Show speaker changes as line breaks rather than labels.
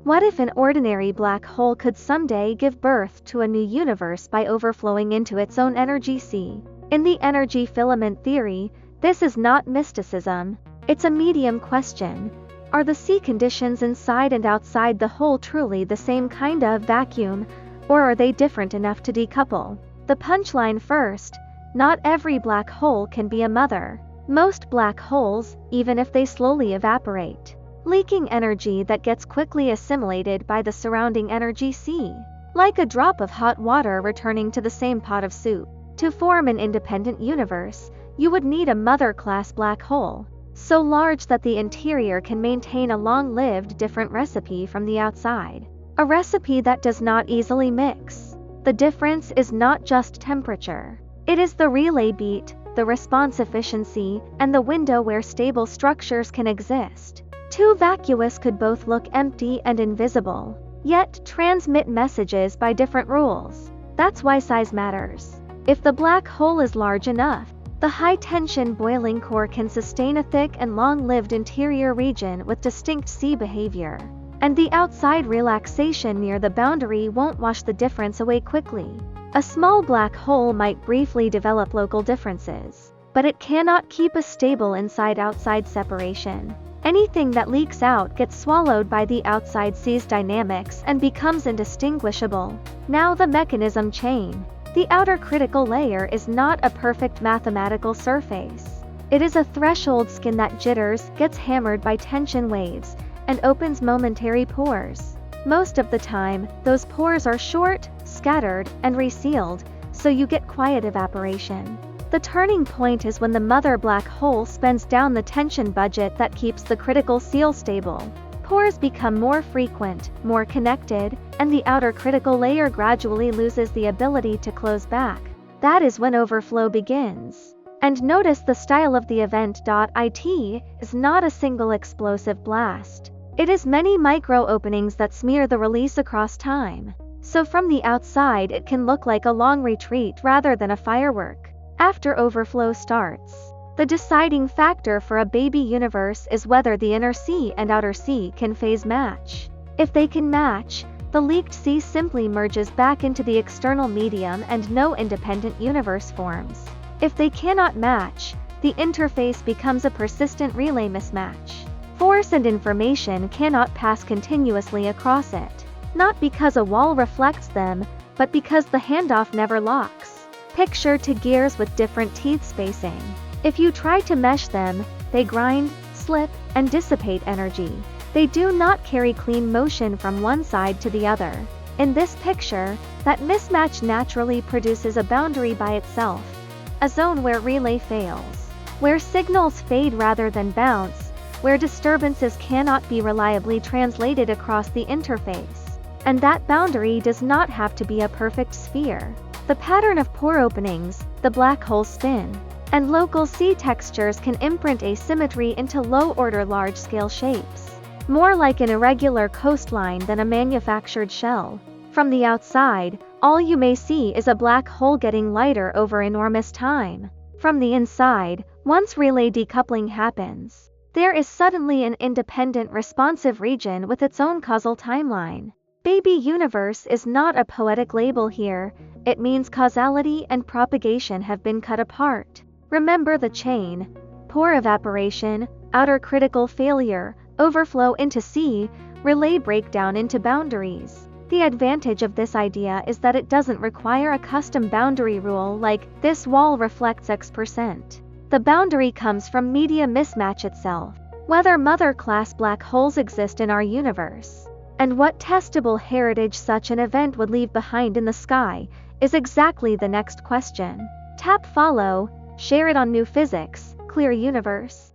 What if an ordinary black hole could someday give birth to a new universe by overflowing into its own energy sea? In the energy filament theory, this is not mysticism, it's a medium question. Are the sea conditions inside and outside the hole truly the same kind of vacuum, or are they different enough to decouple? The punchline first: not every black hole can be a mother. Most black holes, even if they slowly evaporate, leaking energy that gets quickly assimilated by the surrounding energy sea, like a drop of hot water returning to the same pot of soup. To form an independent universe, you would need a mother-class black hole, so large that the interior can maintain a long-lived different recipe from the outside. A recipe that does not easily mix. The difference is not just temperature. It is the relay beat, the response efficiency, and the window where stable structures can exist. Two vacuous could both look empty and invisible, yet transmit messages by different rules. That's why size matters. If the black hole is large enough, the high-tension boiling core can sustain a thick and long-lived interior region with distinct sea behavior, and the outside relaxation near the boundary won't wash the difference away quickly. A small black hole might briefly develop local differences, but it cannot keep a stable inside-outside separation. Anything that leaks out gets swallowed by the outside sea's dynamics and becomes indistinguishable. Now the mechanism chain. The outer critical layer is not a perfect mathematical surface. It is a threshold skin that jitters, gets hammered by tension waves, and opens momentary pores. Most of the time, those pores are short, scattered, and resealed, so you get quiet evaporation. The turning point is when the mother black hole spends down the tension budget that keeps the critical seal stable. Pores become more frequent, more connected, and the outer critical layer gradually loses the ability to close back. That is when overflow begins. And notice the style of the event. It is not a single explosive blast. It is many micro openings that smear the release across time. So from the outside it can look like a long retreat rather than a firework. After overflow starts, the deciding factor for a baby universe is whether the inner sea and outer sea can phase match. If they can match, the leaked sea simply merges back into the external medium and no independent universe forms. If they cannot match, the interface becomes a persistent relay mismatch. Force and information cannot pass continuously across it, not because a wall reflects them, but because the handoff never locks. Picture two gears with different teeth spacing. If you try to mesh them, they grind, slip, and dissipate energy. They do not carry clean motion from one side to the other. In this picture, that mismatch naturally produces a boundary by itself, a zone where relay fails, where signals fade rather than bounce, where disturbances cannot be reliably translated across the interface. And that boundary does not have to be a perfect sphere. The pattern of pore openings, the black hole spin, and local sea textures can imprint asymmetry into low-order large-scale shapes, more like an irregular coastline than a manufactured shell. From the outside, all you may see is a black hole getting lighter over enormous time. From the inside, once relay decoupling happens, there is suddenly an independent responsive region with its own causal timeline. Baby universe is not a poetic label here, it means causality and propagation have been cut apart. Remember the chain: pore evaporation, outer critical failure, overflow into sea, relay breakdown into boundaries. The advantage of this idea is that it doesn't require a custom boundary rule like, this wall reflects X%. The boundary comes from media mismatch itself, whether mother-class black holes exist in our universe, and what testable heritage such an event would leave behind in the sky, is exactly the next question. Tap follow, share it on New Physics, Clear Universe.